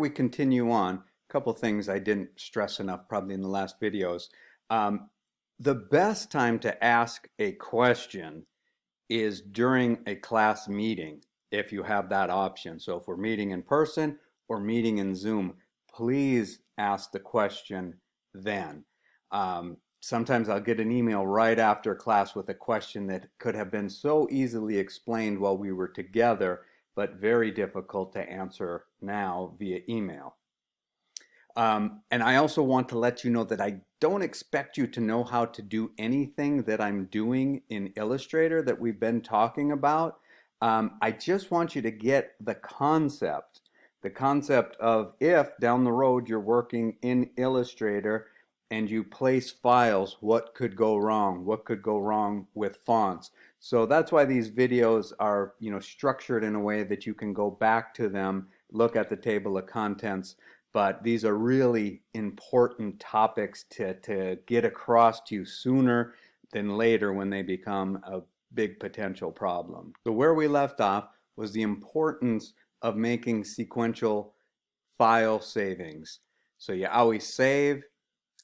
we continue on, a couple things I didn't stress enough probably in the last videos. The best time to ask a question is during a class meeting, if you have that option. So if we're meeting in person or meeting in Zoom, please ask the question then. Sometimes I'll get an email right after class with a question that could have been so easily explained while we were together, but very difficult to answer now via email. And I also want to let you know that I don't expect you to know how to do anything that I'm doing in Illustrator that we've been talking about. I just want you to get the concept of if down the road you're working in Illustrator and you place files, what could go wrong? What could go wrong with fonts? So that's why these videos are, structured in a way that you can go back to them, look at the table of contents. But these are really important topics to get across to you sooner than later when they become a big potential problem. So where we left off was the importance of making sequential file savings. So you always save,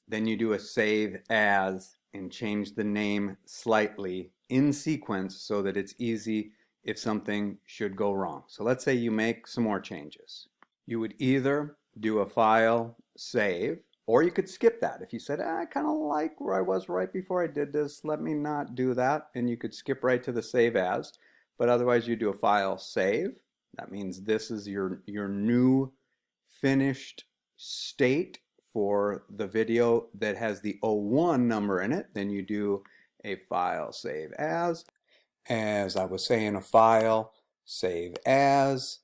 then you do a save as and change the name slightly in sequence so that it's easy if something should go wrong. So let's say you make some more changes. You would either do a file save, or you could skip that. If you said, I kind of like where I was right before I did this, let me not do that, and you could skip right to the save as. But otherwise you do a file save. That means this is your new finished state for the video that has the 01 number in it. Then you do a file save as I was saying, a file save as,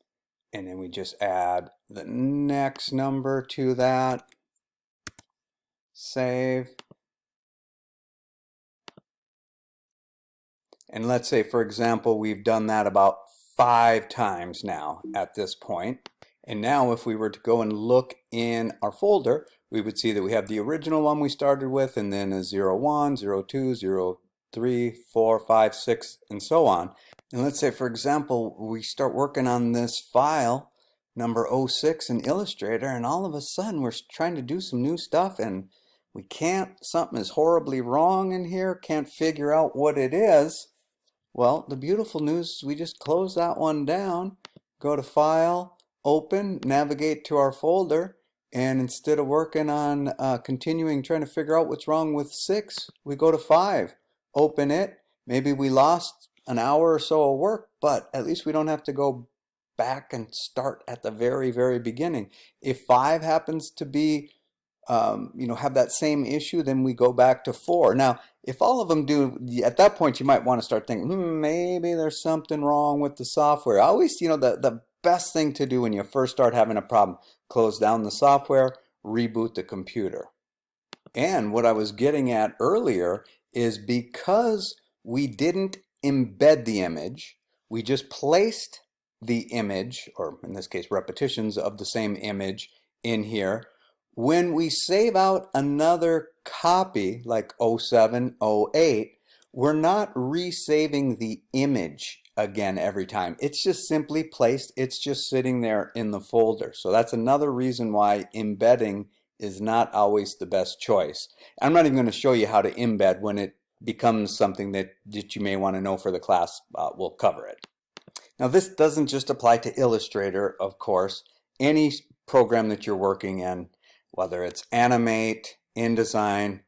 and then we just add the next number to that, save. And let's say, for example, we've done that about 5 times now at this point. And now if we were to go and look in our folder, we would see that we have the original one we started with, and then a 01, 02, 03, 4, 5, 6, and so on. And let's say, for example, we start working on this file, number 06 in Illustrator, and all of a sudden we're trying to do some new stuff and we can't, something is horribly wrong in here, can't figure out what it is. Well, the beautiful news is we just close that one down, go to File, Open, navigate to our folder, and instead of working on continuing trying to figure out what's wrong with 6, we go to 5, open it. Maybe we lost an hour or so of work, but at least we don't have to go back and start at the very, very beginning. If 5 happens to be, have that same issue, then we go back to 4. Now, if all of them do, at that point you might want to start thinking, maybe there's something wrong with the software. Always, the best thing to do when you first start having a problem, close down the software, reboot the computer. And what I was getting at earlier is because we didn't embed the image, we just placed the image, or in this case repetitions of the same image in here. When we save out another copy like 07, 08, we're not resaving the image again every time. It's just simply placed, it's just sitting there in the folder. So that's another reason why embedding is not always the best choice. I'm not even going to show you how to embed when it becomes something that you may want to know for the class. We'll cover it. Now this doesn't just apply to Illustrator, of course. Any program that you're working in, whether it's Animate, InDesign,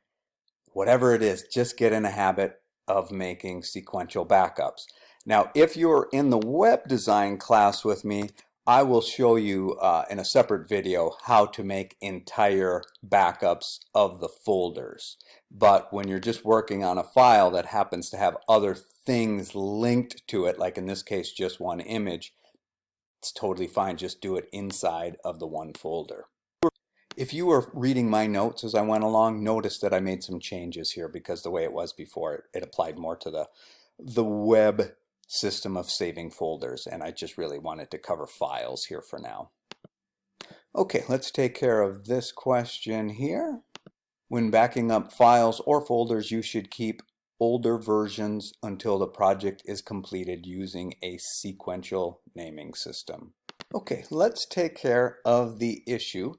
whatever it is, just get in a habit of making sequential backups. Now, if you're in the web design class with me, I will show you in a separate video how to make entire backups of the folders. But when you're just working on a file that happens to have other things linked to it, like in this case just one image, it's totally fine. Just do it inside of the one folder. If you were reading my notes as I went along, notice that I made some changes here because the way it was before, it applied more to the web system of saving folders, and I just really wanted to cover files here for now. Okay, let's take care of this question here. When backing up files or folders, you should keep older versions until the project is completed using a sequential naming system. Okay, let's take care of the issue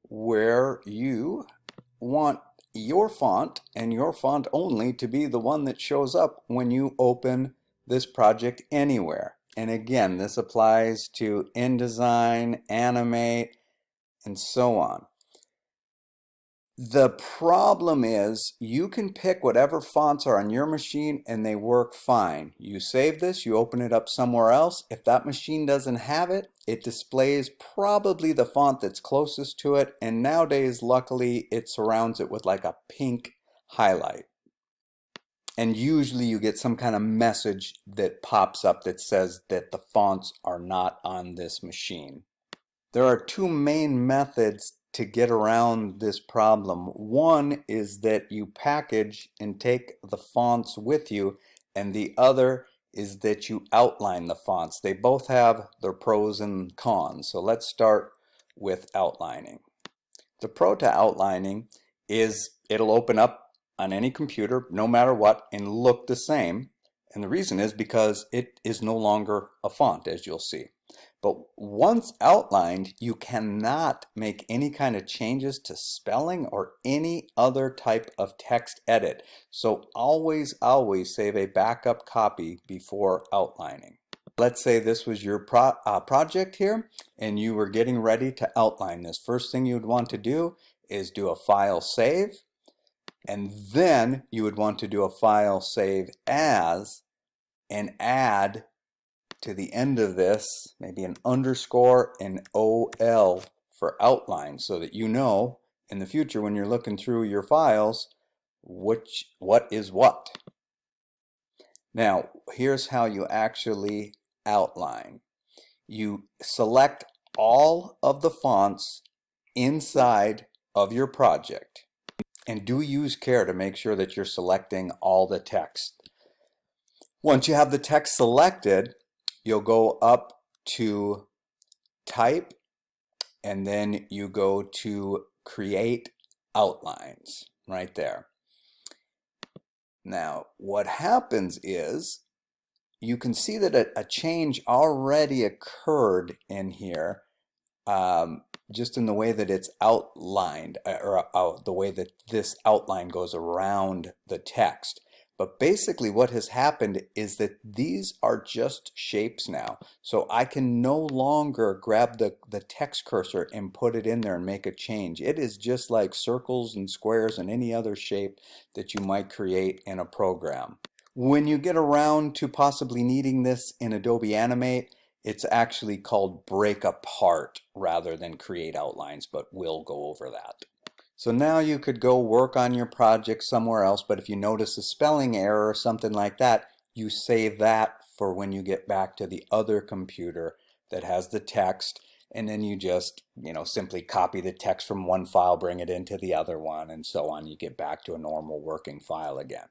where you want your font and your font only to be the one that shows up when you open this project anywhere. And again, this applies to InDesign, Animate, and so on. The problem is you can pick whatever fonts are on your machine and they work fine. You save this, you open it up somewhere else. If that machine doesn't have it, it displays probably the font that's closest to it, and nowadays luckily it surrounds it with like a pink highlight. And usually you get some kind of message that pops up that says that the fonts are not on this machine. There are two main methods to get around this problem. One is that you package and take the fonts with you, and the other is that you outline the fonts. They both have their pros and cons. So let's start with outlining. The pro to outlining is it'll open up on any computer no matter what and look the same. And the reason is because it is no longer a font, as you'll see. But once outlined, you cannot make any kind of changes to spelling or any other type of text edit. So always save a backup copy before outlining. Let's say this was your project here and you were getting ready to outline this. First thing you would want to do is do a file save, and then you would want to do a file save as and add to the end of this maybe an underscore and OL for outline, so that you know in the future when you're looking through your files what is what. Now here's how you actually outline. You select all of the fonts inside of your project, and do use care to make sure that you're selecting all the text. Once you have the text selected, you'll go up to Type, and then you go to Create Outlines right there. Now what happens is you can see that a change already occurred in here, just in the way that it's outlined, or the way that this outline goes around the text. But basically what has happened is that these are just shapes now. So I can no longer grab the text cursor and put it in there and make a change. It is just like circles and squares and any other shape that you might create in a program. When you get around to possibly needing this in Adobe Animate, it's actually called break apart rather than create outlines, but we'll go over that. So now you could go work on your project somewhere else, but if you notice a spelling error or something like that, you save that for when you get back to the other computer that has the text, and then you just, simply copy the text from one file, bring it into the other one, and so on. You get back to a normal working file again.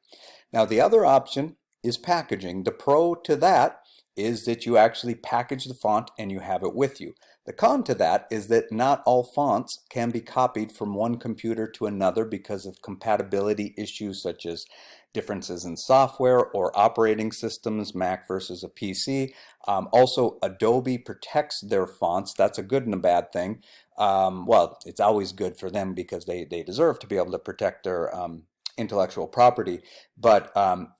Now the other option is packaging. The pro to that is that you actually package the font and you have it with you. The con to that is that not all fonts can be copied from one computer to another because of compatibility issues such as differences in software or operating systems, Mac versus a PC. Also, Adobe protects their fonts. That's a good and a bad thing. Well, it's always good for them because they deserve to be able to protect their intellectual property. But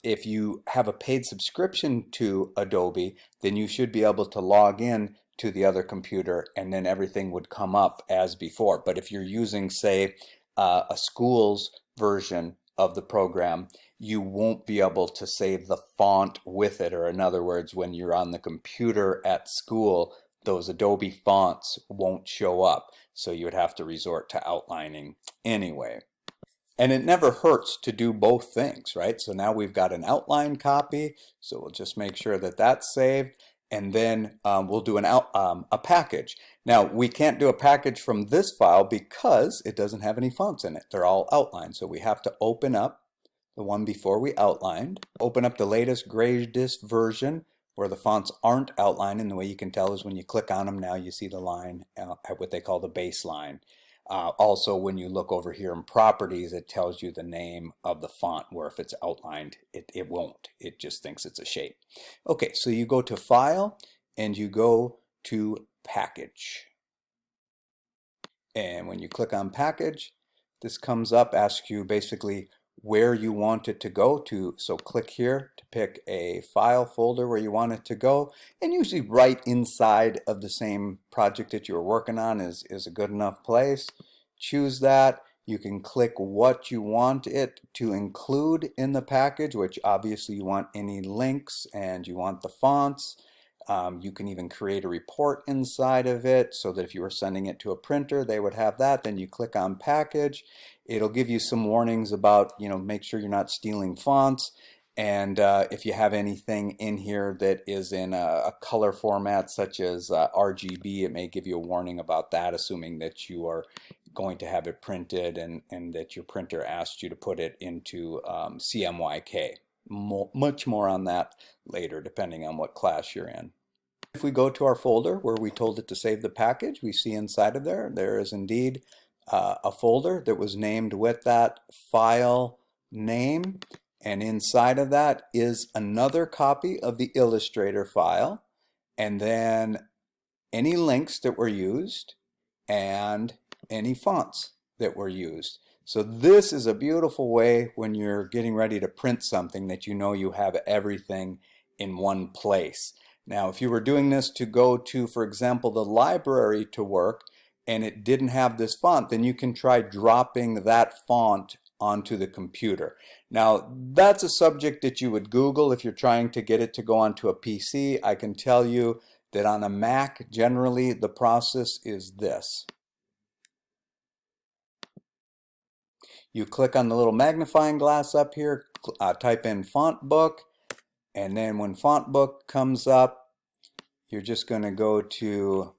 if you have a paid subscription to Adobe, then you should be able to log in to the other computer and then everything would come up as before. But if you're using, say, a school's version of the program, you won't be able to save the font with it, or in other words, when you're on the computer at school, those Adobe fonts won't show up. So you would have to resort to outlining anyway. And it never hurts to do both things, right? So now we've got an outline copy, so we'll just make sure that that's saved, and then we'll do a package. Now we can't do a package from this file because it doesn't have any fonts in it. They're all outlined, so we have to open up the one before we outlined, open up the latest greatest version where the fonts aren't outlined, and the way you can tell is when you click on them, now you see the line at what they call the baseline. Also, when you look over here in properties, it tells you the name of the font, where if it's outlined, it won't. It just thinks it's a shape. Okay, so you go to File and you go to package. And when you click on package, this comes up, asks you basically where you want it to go to. So click here to pick a file folder where you want it to go. And usually right inside of the same project that you're working on is a good enough place. Choose that. You can click what you want it to include in the package, which obviously you want any links and you want the fonts. You can even create a report inside of it so that if you were sending it to a printer, they would have that. Then you click on package. It'll give you some warnings about, make sure you're not stealing fonts. And if you have anything in here that is in a color format such as RGB, it may give you a warning about that, assuming that you are going to have it printed and that your printer asked you to put it into CMYK. Much more on that later, depending on what class you're in. If we go to our folder where we told it to save the package, we see inside of there is indeed a folder that was named with that file name, and inside of that is another copy of the Illustrator file, and then any links that were used and any fonts that were used. So this is a beautiful way when you're getting ready to print something that you have everything in one place. Now, if you were doing this to go to, for example, the library to work and it didn't have this font, then you can try dropping that font onto the computer. Now, that's a subject that you would Google if you're trying to get it to go onto a PC. I can tell you that on a Mac, generally, the process is this. You click on the little magnifying glass up here, type in font book, and then when font book comes up, you're just going to go to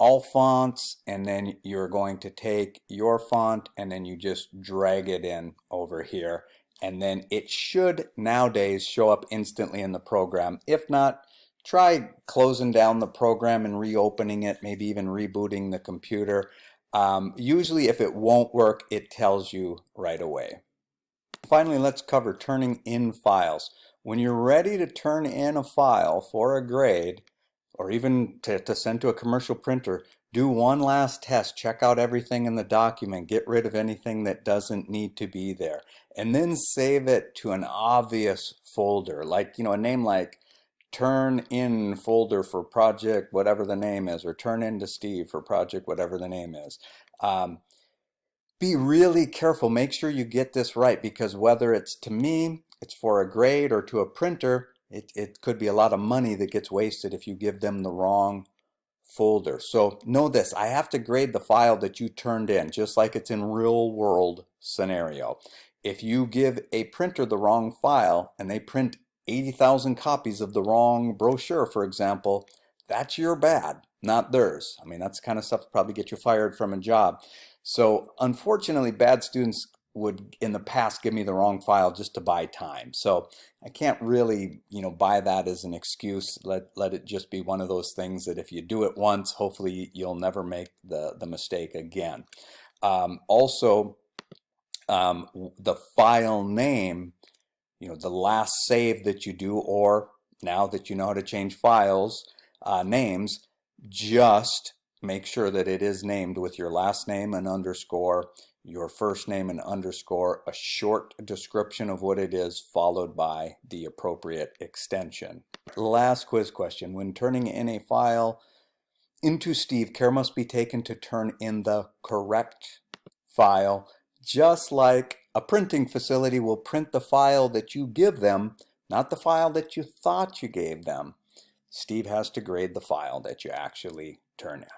all fonts, and then you're going to take your font and then you just drag it in over here, and then it should nowadays show up instantly in the program. If not, try closing down the program and reopening it, maybe even rebooting the computer. Usually if it won't work, it tells you right away. Finally, let's cover turning in files. When you're ready to turn in a file for a grade, or even to send to a commercial printer, do one last test. Check out everything in the document. Get rid of anything that doesn't need to be there. And then save it to an obvious folder, like, a name like turn in folder for project whatever the name is, or turn in to Steve for project whatever the name is. Be really careful. Make sure you get this right, because whether it's to me, it's for a grade, or to a printer, it could be a lot of money that gets wasted if you give them the wrong folder. So know this, I have to grade the file that you turned in, just like it's in real world scenario. If you give a printer the wrong file and they print 80,000 copies of the wrong brochure, for example, that's your bad, not theirs. I mean, that's the kind of stuff that probably get you fired from a job. So unfortunately, bad students would in the past give me the wrong file just to buy time. So I can't really, buy that as an excuse. Let it just be one of those things that if you do it once, hopefully you'll never make the mistake again. Also, the file name, the last save that you do, or now that you know how to change files names, just make sure that it is named with your last name and underscore, your first name and underscore, a short description of what it is, followed by the appropriate extension. Last quiz question. When turning in a file into Steve, care must be taken to turn in the correct file, just like a printing facility will print the file that you give them, not the file that you thought you gave them. Steve has to grade the file that you actually turn in.